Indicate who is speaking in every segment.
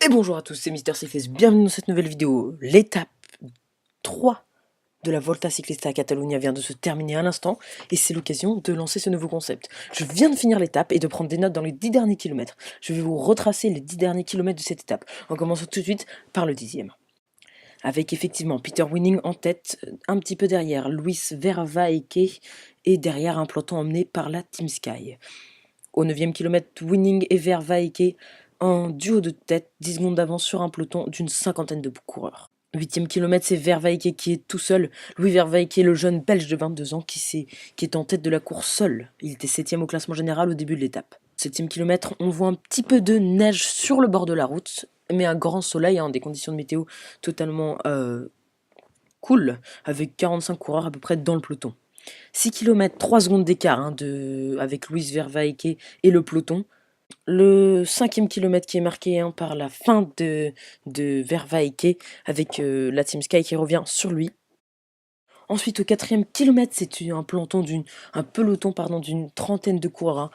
Speaker 1: Et bonjour à tous, c'est Mister Cycliste, bienvenue dans cette nouvelle vidéo. L'étape 3 de la Volta Ciclista à Catalunya vient de se terminer à l'instant, et c'est l'occasion de lancer ce nouveau concept. Je viens de finir l'étape et de prendre des notes dans les 10 derniers kilomètres. Je vais vous retracer les 10 derniers kilomètres de cette étape, en commençant tout de suite par le 10e. Avec effectivement Peter Winning en tête, un petit peu derrière Luis Vervaeke, et derrière un peloton emmené par la Team Sky. Au 9e kilomètre, Winning et Vervaeke en duo de tête, 10 secondes d'avance sur un peloton d'une cinquantaine de coureurs. 8e kilomètre, c'est Vervaeke qui est tout seul. Louis Vervaeke, le jeune belge de 22 ans qui est en tête de la course seul. Il était 7e au classement général au début de l'étape. 7e kilomètre, on voit un petit peu de neige sur le bord de la route, mais un grand soleil, des conditions de météo totalement cool, avec 45 coureurs à peu près dans le peloton. 6 km, 3 secondes d'écart avec Luis Vervaeke et le peloton. Le 5e kilomètre qui est marqué par la fin de Vervaeke avec la Team Sky qui revient sur lui. Ensuite, au 4e kilomètre, c'est un peloton d'une trentaine de coureurs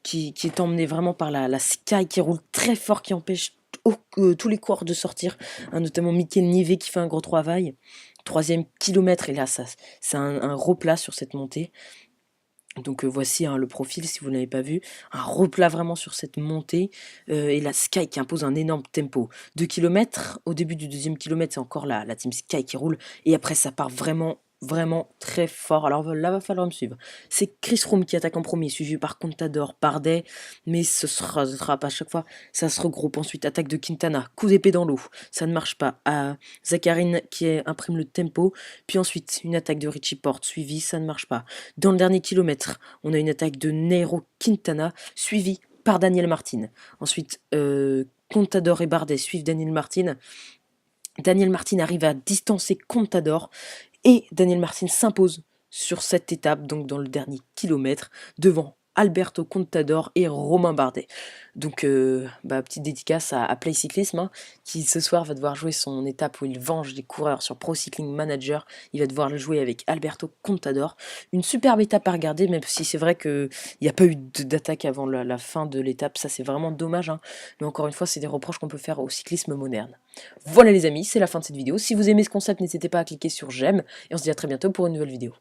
Speaker 1: qui est emmené vraiment par la Sky qui roule très fort, qui empêche tous les coureurs de sortir, notamment Mikel Nivet qui fait un gros travail. 3e kilomètre, et là, c'est un replat sur cette montée. Donc voici le profil si vous n'avez pas vu, un replat vraiment sur cette montée et la Sky qui impose un énorme tempo. 2 km, au début du 2e kilomètre c'est encore la Team Sky qui roule et après ça part vraiment très fort. Alors là va falloir me suivre. C'est Chris Froome qui attaque en premier, suivi par Contador, Bardet, mais ce sera pas à chaque fois, ça se regroupe. Ensuite attaque de Quintana, coup d'épée dans l'eau, ça ne marche pas. Zakharine qui imprime le tempo, puis ensuite une attaque de Richie Porte suivi, ça ne marche pas. Dans le dernier kilomètre, on a une attaque de Nairo Quintana, suivie par Daniel Martin. Ensuite, Contador et Bardet suivent Daniel Martin. Daniel Martin arrive à distancer Contador et Daniel Martin s'impose sur cette étape, donc dans le dernier kilomètre, devant Alberto Contador et Romain Bardet. Donc, petite dédicace à Play Cyclisme, qui ce soir va devoir jouer son étape où il venge des coureurs sur Pro Cycling Manager. Il va devoir le jouer avec Alberto Contador. Une superbe étape à regarder, même si c'est vrai qu'il n'y a pas eu d'attaque avant la fin de l'étape. Ça, c'est vraiment dommage. Mais encore une fois, c'est des reproches qu'on peut faire au cyclisme moderne. Voilà les amis, c'est la fin de cette vidéo. Si vous aimez ce concept, n'hésitez pas à cliquer sur j'aime. Et on se dit à très bientôt pour une nouvelle vidéo.